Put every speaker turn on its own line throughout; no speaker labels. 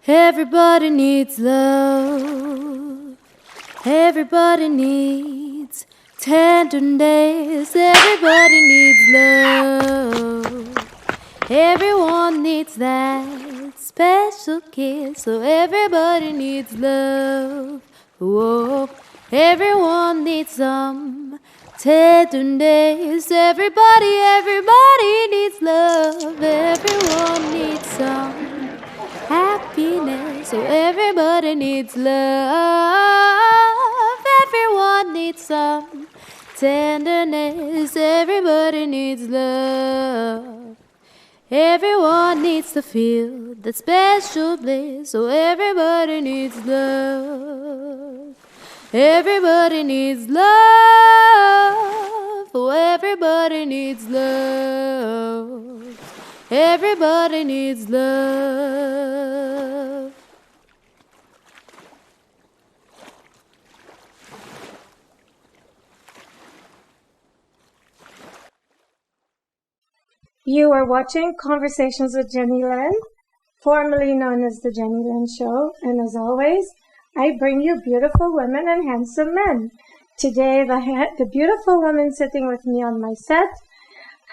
Everybody needs love. Everybody needs tenderness. Everybody needs love. Everyone needs that special kiss. So everybody needs love. Whoa. Everyone needs some tenderness. Everybody needs love. Everyone needs some happiness. So everybody needs love. Everyone needs some tenderness. Everybody needs love. Everyone needs to feel that special bliss. So everybody needs love. Everybody needs love. Oh, everybody needs love. Everybody needs love.
You are watching Conversations with Jennylyn, formerly known as The Jennylyn Show, and as always, I bring you beautiful women and handsome men. Today, the beautiful woman sitting with me on my set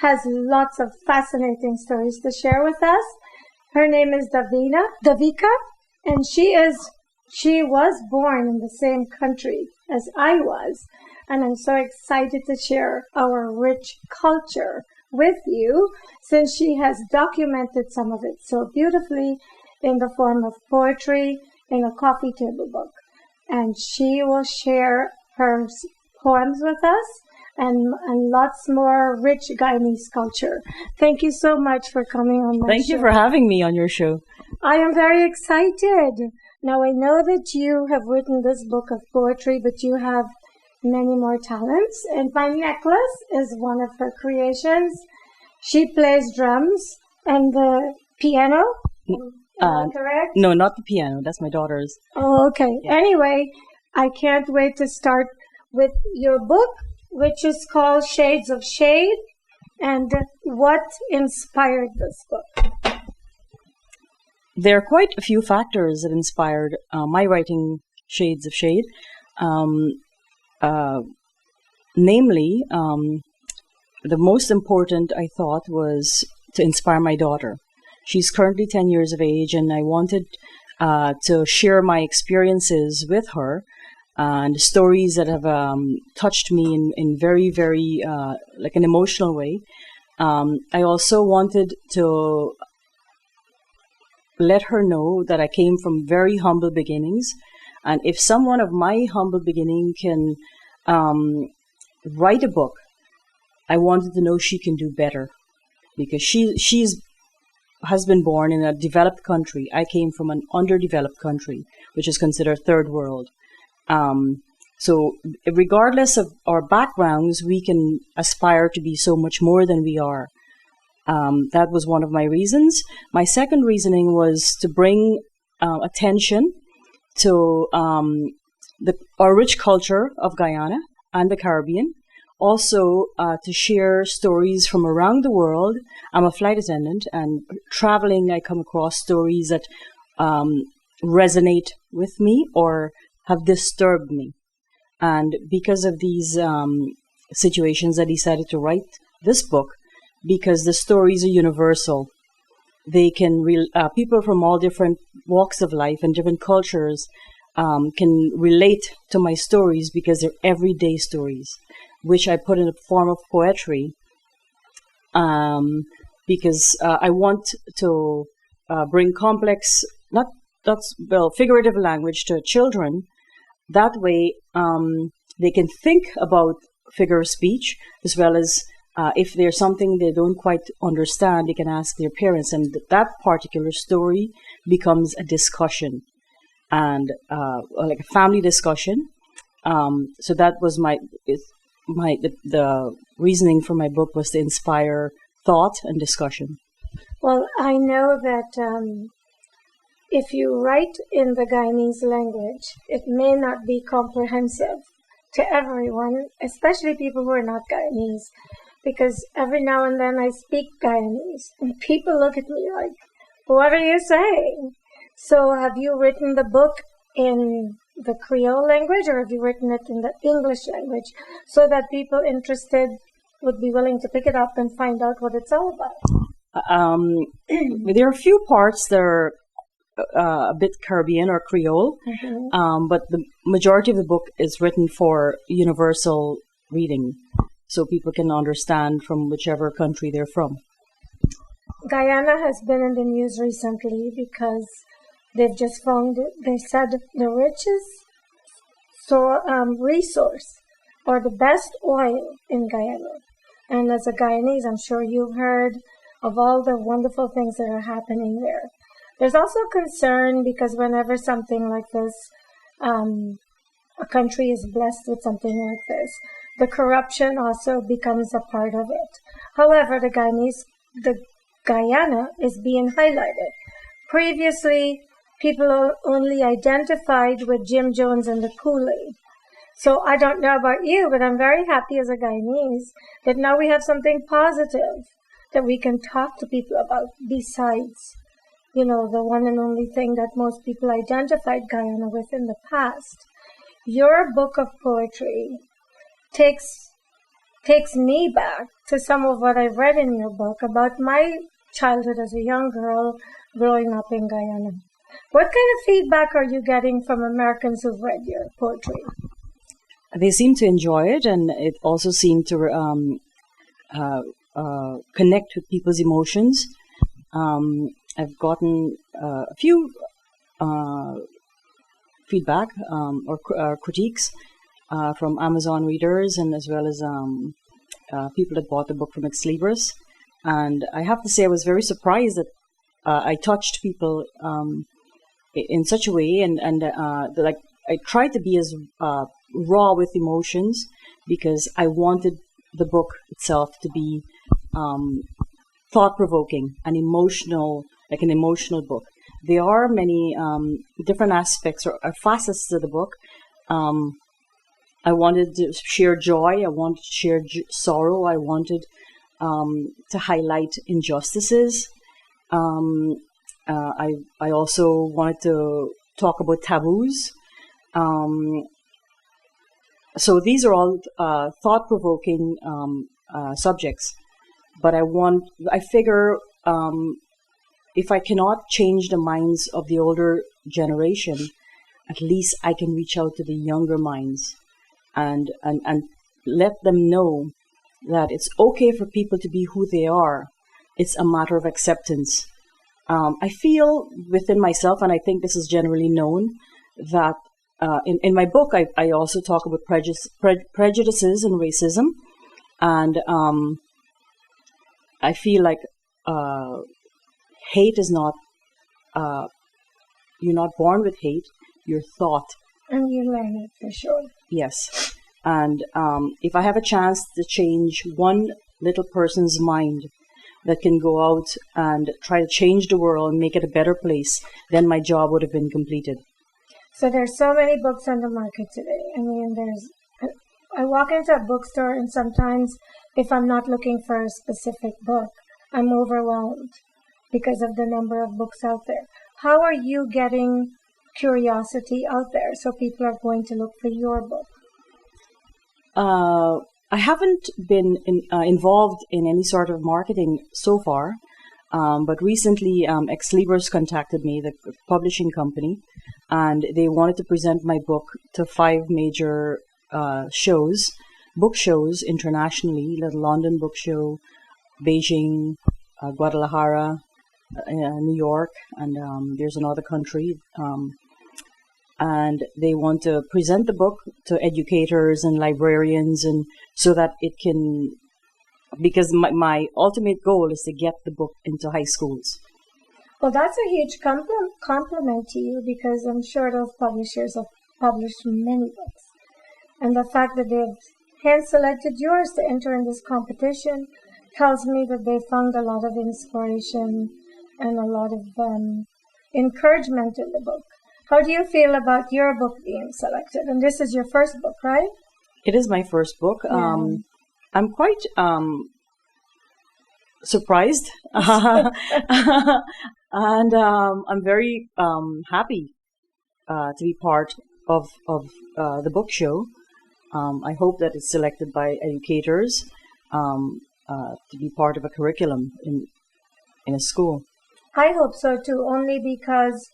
has lots of fascinating stories to share with us. Her name is Devika, and she was born in the same country as I was, and I'm so excited to share our rich culture with you, since she has documented some of it so beautifully in the form of poetry in a coffee table book. And she will share her poems with us and lots more rich Guyanese culture. Thank you so much for coming on my show.
Thank you for having me on your show.
I am very excited. Now, I know that you have written this book of poetry, but you have many more talents. And my necklace is one of her creations. She plays drums and the piano. Am I correct?
No, not the piano. That's my daughter's.
Oh, okay.
Yeah.
Anyway, I can't wait to start with your book, which is called Shades of Shade. And what inspired this book?
There are quite a few factors that inspired my writing Shades of Shade. Namely, the most important, I thought, was to inspire my daughter. She's currently 10 years of age, and I wanted to share my experiences with her and stories that have touched me in very, very, like an emotional way. I also wanted to let her know that I came from very humble beginnings, and if someone of my humble beginning can write a book, I wanted to know she can do better, because she's has been born in a developed country. I came from an underdeveloped country, which is considered third world. So regardless of our backgrounds, we can aspire to be so much more than we are. That was one of my reasons. My second reasoning was to bring attention to our rich culture of Guyana and the Caribbean. Also, to share stories from around the world. I'm a flight attendant, and traveling, I come across stories that resonate with me or have disturbed me. And because of these situations, I decided to write this book, because the stories are universal. They can people from all different walks of life and different cultures can relate to my stories, because they're everyday stories, which I put in a form of poetry, because I want to bring complex, figurative language to children. That way, they can think about figure of speech, as well as if there's something they don't quite understand, they can ask their parents, and that particular story becomes a discussion, and like a family discussion. So that was the reasoning for my book, was to inspire thought and discussion.
Well, I know that if you write in the Guyanese language, it may not be comprehensive to everyone, especially people who are not Guyanese, because every now and then I speak Guyanese, and people look at me like, what are you saying? So have you written the book in the Creole language, or have you written it in the English language, so that people interested would be willing to pick it up and find out what it's all about?
There are a few parts that are a bit Caribbean or Creole, but the majority of the book is written for universal reading, so people can understand from whichever country they're from.
Guyana has been in the news recently because they've just found, they said, the richest resource, or the best oil in Guyana. And as a Guyanese, I'm sure you've heard of all the wonderful things that are happening there. There's also concern because whenever something like this, a country is blessed with something like this, the corruption also becomes a part of it. However, the Guyana is being highlighted. Previously, people only identified with Jim Jones and the Kool-Aid. So I don't know about you, but I'm very happy as a Guyanese that now we have something positive that we can talk to people about besides, the one and only thing that most people identified Guyana with in the past. Your book of poetry takes me back to some of what I've read in your book about my childhood as a young girl growing up in Guyana. What kind of feedback are you getting from Americans who've read your poetry?
They seem to enjoy it, and it also seemed to connect with people's emotions. I've gotten a few feedback or critiques from Amazon readers, and as well as people that bought the book from Exlibris. And I have to say, I was very surprised that I touched people in such a way, and like I tried to be as raw with emotions because I wanted the book itself to be thought-provoking and emotional, like an emotional book. There are many different aspects or facets to the book. I wanted to share joy. I wanted to share sorrow. I wanted to highlight injustices. I also wanted to talk about taboos. So these are all thought-provoking subjects. But I figure if I cannot change the minds of the older generation, at least I can reach out to the younger minds and let them know that it's okay for people to be who they are. It's a matter of acceptance. I feel within myself, and I think this is generally known, that in my book, I also talk about prejudices and racism. And I feel like hate is not, you're not born with hate, you're taught.
And you learn it for sure.
Yes. And if I have a chance to change one little person's mind that can go out and try to change the world and make it a better place, then my job would have been completed.
So there's so many books on the market today. I mean, I walk into a bookstore, and sometimes if I'm not looking for a specific book, I'm overwhelmed because of the number of books out there. How are you getting curiosity out there so people are going to look for your book?
I haven't been involved in any sort of marketing so far, but recently Exlibris contacted me, the publishing company, and they wanted to present my book to 5 major book shows internationally: the London Book Show, Beijing, Guadalajara, New York, and there's another country. And they want to present the book to educators and librarians, and so that it can, because my ultimate goal is to get the book into high schools.
Well, that's a huge compliment to you, because I'm sure those publishers have published many books. And the fact that they've hand-selected yours to enter in this competition tells me that they found a lot of inspiration and a lot of encouragement in the book. How do you feel about your book being selected? And this is your first book, right?
It is my first book. Yeah. I'm quite surprised. And I'm very happy to be part of the book show. I hope that it's selected by educators to be part of a curriculum in a school.
I hope so too, only because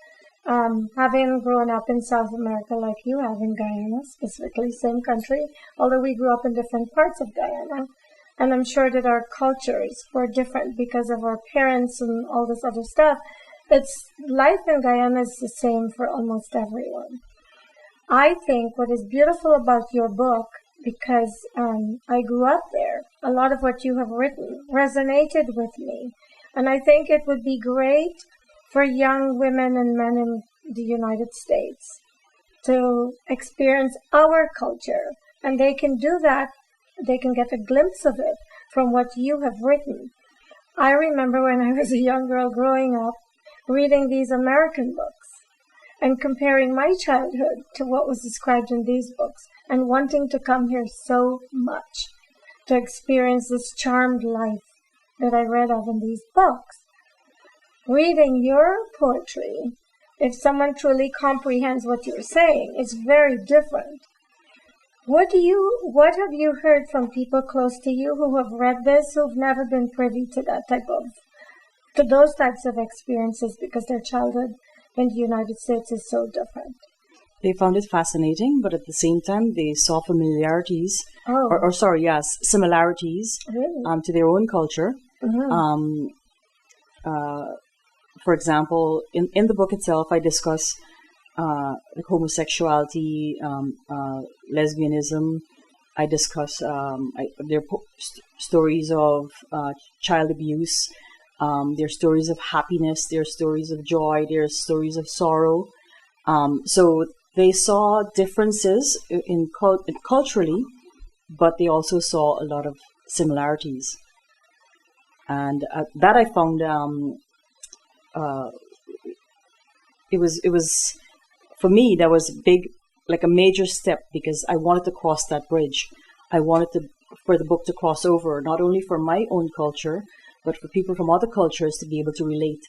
having grown up in South America like you have in Guyana, specifically same country, although we grew up in different parts of Guyana, and I'm sure that our cultures were different because of our parents and all this other stuff. It's life in Guyana is the same for almost everyone. I think what is beautiful about your book, because I grew up there, a lot of what you have written resonated with me. And I think it would be great for young women and men in the United States to experience our culture. And they can do that, they can get a glimpse of it from what you have written. I remember when I was a young girl growing up, reading these American books and comparing my childhood to what was described in these books and wanting to come here so much to experience this charmed life that I read of in these books. Reading your poetry, if someone truly comprehends what you're saying, is very different. What have you heard from people close to you who have read this, who've never been privy to to those types of experiences because their childhood in the United States is so different?
They found it fascinating, but at the same time, they saw familiarities,
Oh,
similarities
really?
to their own culture.
Mm-hmm.
For example, in the book itself, I discuss like homosexuality, lesbianism. I discuss stories of child abuse. There are stories of happiness. There are stories of joy. There are stories of sorrow. So they saw differences culturally, but they also saw a lot of similarities. And that I found it was for me, that was like a major step, because I wanted to cross that bridge. I wanted for the book to cross over, not only for my own culture, but for people from other cultures to be able to relate.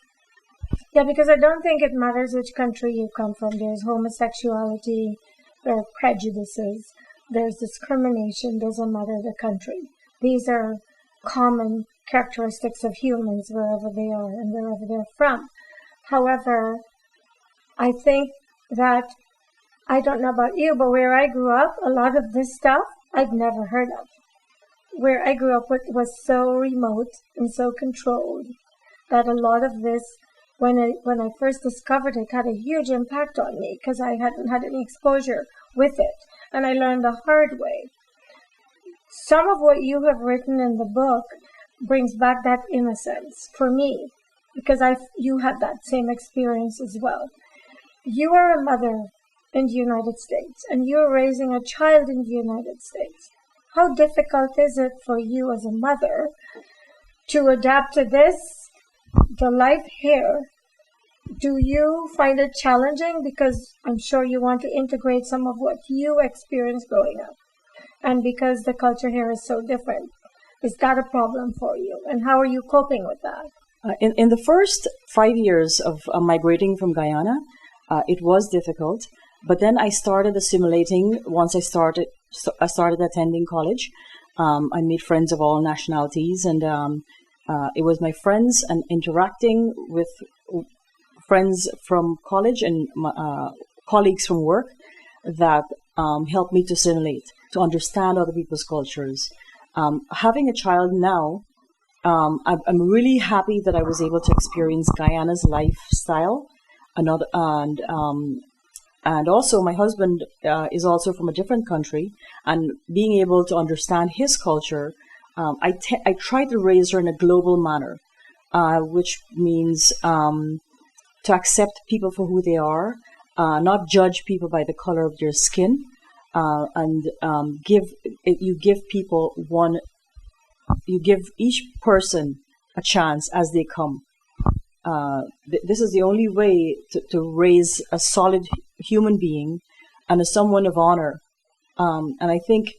Yeah, because I don't think it matters which country you come from. There's homosexuality, there are prejudices, there's discrimination, doesn't matter the country. These are common characteristics of humans wherever they are and wherever they're from. However, I think that, I don't know about you, but where I grew up, a lot of this stuff I'd never heard of. Where I grew up was so remote and so controlled that a lot of this, when I first discovered it, had a huge impact on me because I hadn't had any exposure with it. And I learned the hard way. Some of what you have written in the book brings back that innocence for me, because you had that same experience as well. You are a mother in the United States, and you're raising a child in the United States. How difficult is it for you as a mother to adapt to the life here? Do you find it challenging? Because I'm sure you want to integrate some of what you experienced growing up. And because the culture here is so different, is that a problem for you? And how are you coping with that?
In the first 5 years of migrating from Guyana, it was difficult. But then I started assimilating once I started attending college. I made friends of all nationalities, and it was my friends and interacting with friends from college and colleagues from work that helped me to assimilate, to understand other people's cultures. Having a child now, I'm really happy that I was able to experience Guyana's lifestyle, and also my husband is also from a different country, and being able to understand his culture, I try to raise her in a global manner, which means to accept people for who they are, not judge people by the color of their skin, and you give each person a chance as they come. This is the only way to raise a solid human being and a someone of honor. And I think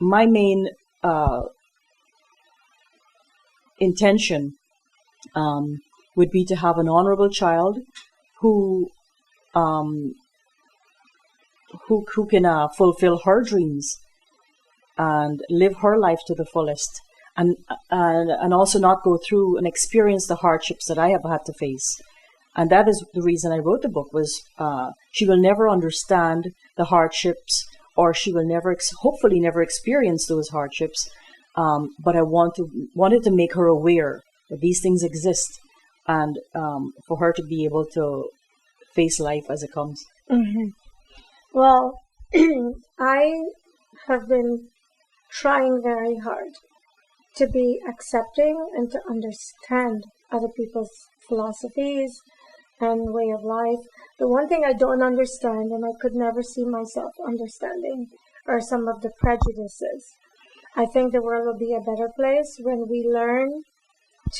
my main intention would be to have an honorable child who can fulfill her dreams and live her life to the fullest, and also not go through and experience the hardships that I have had to face. And that is the reason I wrote the book, was she will never understand the hardships, or she will never, hopefully never experience those hardships. But I wanted to make her aware that these things exist, and for her to be able to face life as it comes.
Mm-hmm. Well, I have been trying very hard to be accepting and to understand other people's philosophies and way of life. The one thing I don't understand, and I could never see myself understanding, are some of the prejudices. I think the world will be a better place when we learn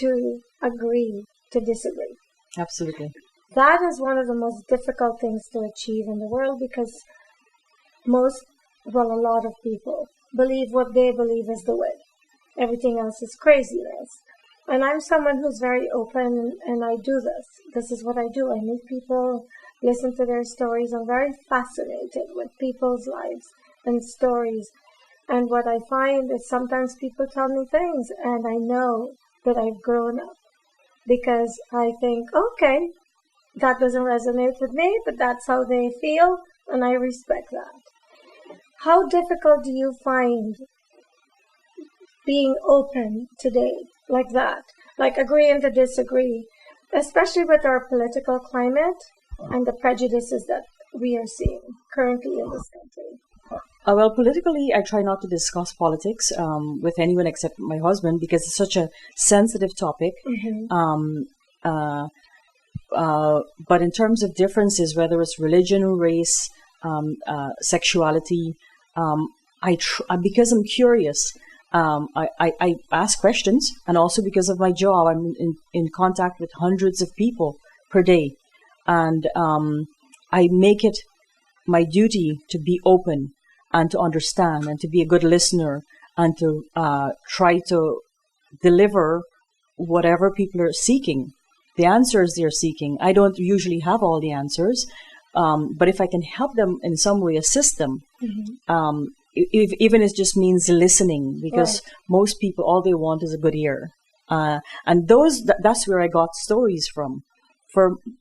to agree to disagree.
Absolutely.
That is one of the most difficult things to achieve in the world, because a lot of people believe what they believe is the way. Everything else is craziness. And I'm someone who's very open, and I do this. This is what I do. I meet people, listen to their stories. I'm very fascinated with people's lives and stories. And what I find is sometimes people tell me things, and I know that I've grown up, because I think, okay, that doesn't resonate with me, but that's how they feel, and I respect that. How difficult do you find being open today like that? Like agreeing to disagree, especially with our political climate and the prejudices that we are seeing currently in this country?
Well, politically, I try not to discuss politics with anyone except my husband, because it's such a sensitive topic.
Mm-hmm.
But in terms of differences, whether it's religion, race, sexuality, because I'm curious, I ask questions, and also because of my job, I'm in contact with hundreds of people per day, and I make it my duty to be open and to understand and to be a good listener and to try to deliver whatever people are seeking, the answers they're seeking. I don't usually have all the answers, but if I can help them in some way, assist them,
Mm-hmm.
even if it just means listening, because
Right.
most people, all they want is a good ear. And that's where I got stories from,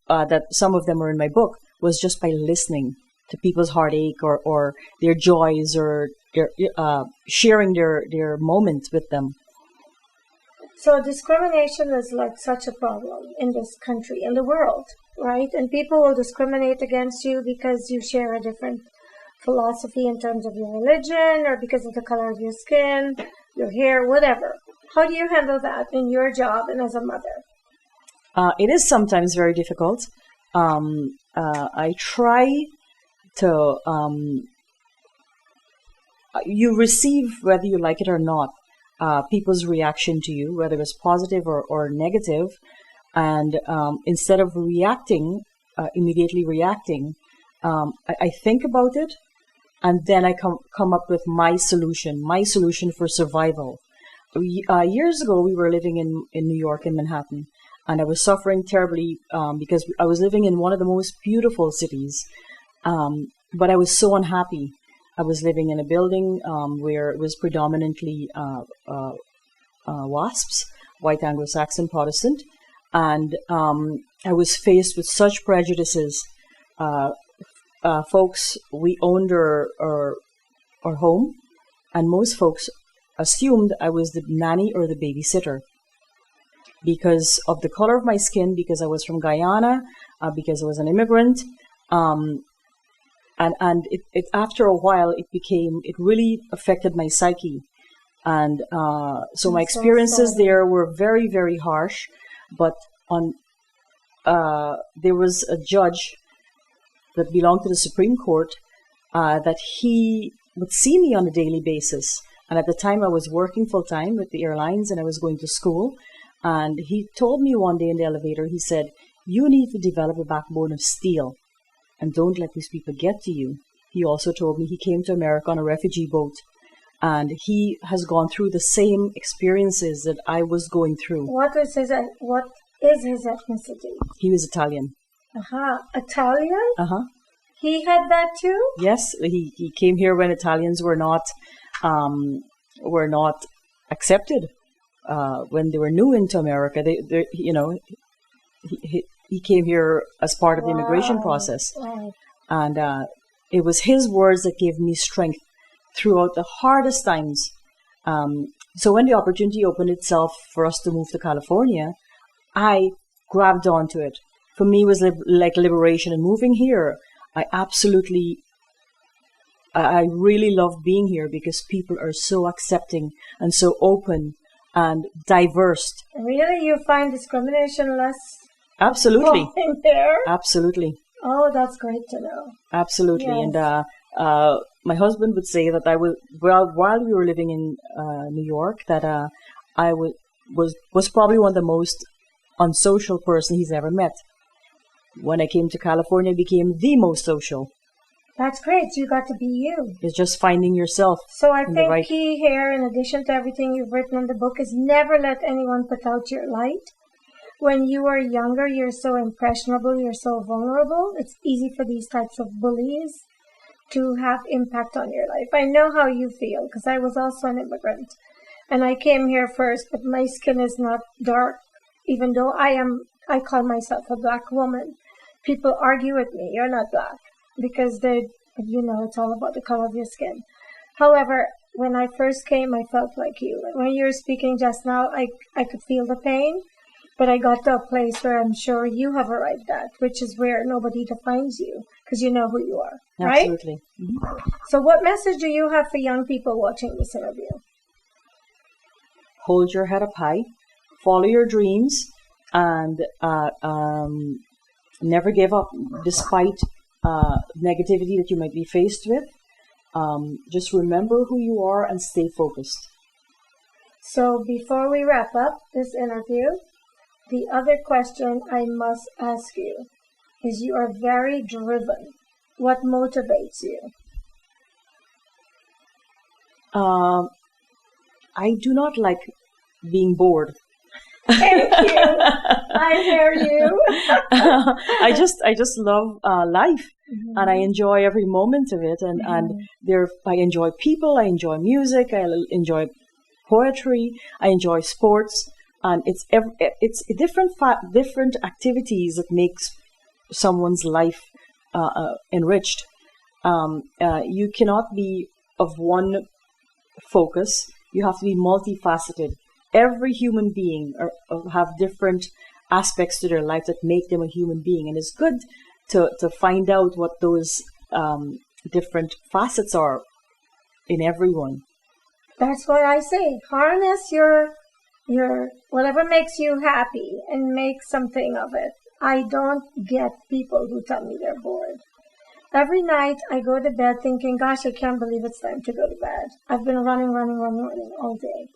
that some of them are in my book, was just by listening to people's heartache or their joys, or their, sharing their moment with them.
So discrimination is like such a problem in this country, in the world, right? And people will discriminate against you because you share a different philosophy in terms of your religion, or because of the color of your skin, your hair, whatever. How do you handle that in your job and as a mother?
It is sometimes very difficult. I try to, you receive, whether you like it or not, people's reaction to you, whether it's positive or negative. And instead of immediately reacting, I think about it, and then I come up with my solution for survival. Years ago, we were living in New York, in Manhattan, and I was suffering terribly because I was living in one of the most beautiful cities, but I was so unhappy. I was living in a building where it was predominantly WASPs, White Anglo-Saxon Protestant, and I was faced with such prejudices. Folks, we owned our home, and most folks assumed I was the nanny or the babysitter because of the color of my skin, because I was from Guyana, because I was an immigrant. And it after a while, it really affected my psyche. And so my experiences there were very, very harsh. But there was a judge that belonged to the Supreme Court that he would see me on a daily basis. And at the time, I was working full-time with the airlines, and I was going to school. And he told me one day in the elevator, he said, "You need to develop a backbone of steel, and don't let these people get to you." He also told me he came to America on a refugee boat, and he has gone through the same experiences that I was going through.
What is his ethnicity?
He was Italian.
Italian?
Uh-huh.
He had that too?
Yes, he came here when Italians were not accepted. When they were new into America, he came here as part of the immigration process.
Wow.
And it was his words that gave me strength throughout the hardest times. So when the opportunity opened itself for us to move to California, I grabbed onto it. For me, it was like liberation. And moving here, I really love being here because people are so accepting and so open and diverse.
Really? You find discrimination less?
Absolutely.
There?
Absolutely.
Oh, that's great to know.
Absolutely.
Yes.
And my husband would say that while we were living in New York, that I was probably one of the most unsocial person he's ever met. When I came to California, I became the most social.
That's great. You got to be you.
It's just finding yourself.
So I think key here, in addition to everything you've written in the book, is never let anyone put out your light. When you are younger, you're so impressionable, you're so vulnerable. It's easy for these types of bullies to have impact on your life. I know how you feel because I was also an immigrant. And I came here first, but my skin is not dark, even though I call myself a black woman. People argue with me, you're not black, because it's all about the color of your skin. However, when I first came, I felt like you. When you were speaking just now, I could feel the pain, but I got to a place where I'm sure you have arrived at, which is where nobody defines you, because you know who you are, right?
Absolutely. Mm-hmm.
So what message do you have for young people watching this interview?
Hold your head up high, follow your dreams, and never give up despite negativity that you might be faced with. Just remember who you are and stay focused.
So before we wrap up this interview, the other question I must ask you is, you are very driven. What motivates you?
I do not like being bored.
Thank you. I hear you.
I just love life, and I enjoy every moment of it. And I enjoy people. I enjoy music. I enjoy poetry. I enjoy sports, and it's different activities that makes someone's life enriched. You cannot be of one focus. You have to be multifaceted. Every human being have different aspects to their life that make them a human being, and it's good to find out what those different facets are in everyone.
That's what I say. Harness your whatever makes you happy and make something of it. I don't get people who tell me they're bored. Every night I go to bed thinking, gosh, I can't believe it's time to go to bed. I've been running all day.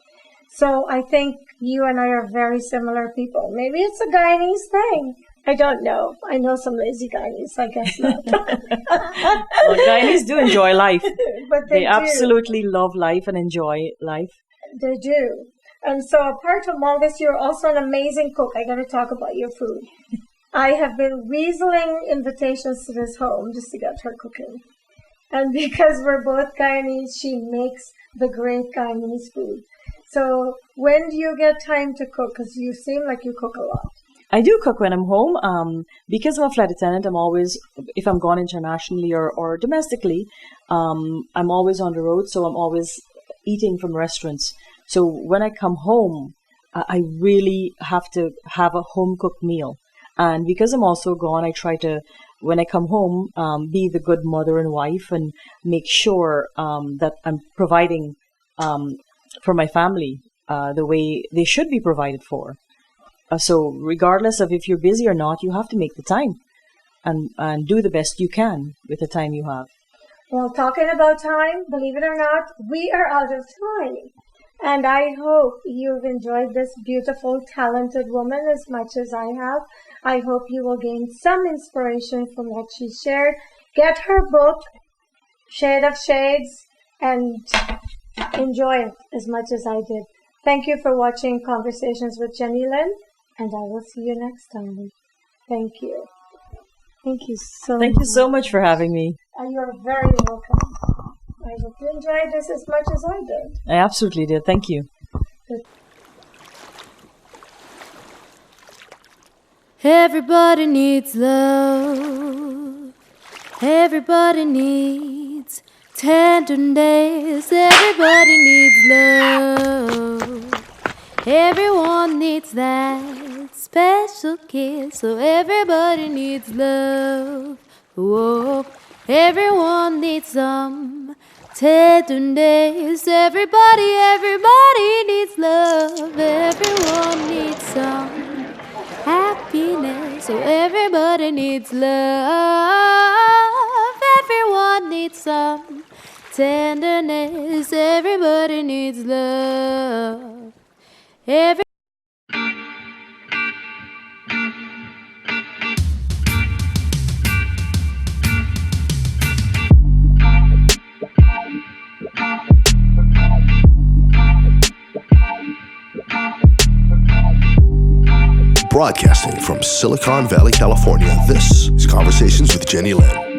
So I think you and I are very similar people. Maybe it's a Guyanese thing. I don't know. I know some lazy Guyanese, I guess not.
Well, Guyanese do enjoy life.
But they do.
Absolutely love life and enjoy life.
They do. And so apart from all this, you're also an amazing cook. I got to talk about your food. I have been weaseling invitations to this home just to get her cooking. And because we're both Guyanese, she makes the great Guyanese food. So when do you get time to cook? Because you seem like you cook a lot.
I do cook when I'm home. Because I'm a flight attendant, I'm always, if I'm gone internationally or domestically, I'm always on the road, so I'm always eating from restaurants. So when I come home, I really have to have a home-cooked meal. And because I'm also gone, I try to, when I come home, be the good mother and wife and make sure that I'm providing for my family the way they should be provided for. So regardless of if you're busy or not, you have to make the time and do the best you can with the time you have.
Well, talking about time, believe it or not, we are out of time. And I hope you've enjoyed this beautiful, talented woman as much as I have. I hope you will gain some inspiration from what she shared. Get her book, Shade of Shades, and enjoy it as much as I did. Thank you for watching Conversations with Jennylyn, And I will see you next time. Thank you. Thank you so
Thank you so much for having me.
You're very welcome. I hope you enjoyed this as much as I did.
I absolutely did. Thank you.
Everybody needs love. Everybody needs tenderness. Everybody needs love. Everyone needs that special kiss. So everybody needs love. Whoa. Everyone needs some tenderness. Everybody needs love. Everyone needs some happiness. So everybody needs love. Everyone needs some tenderness. Everybody needs love.
Broadcasting from Silicon Valley, California, this is Conversations with Jennylyn.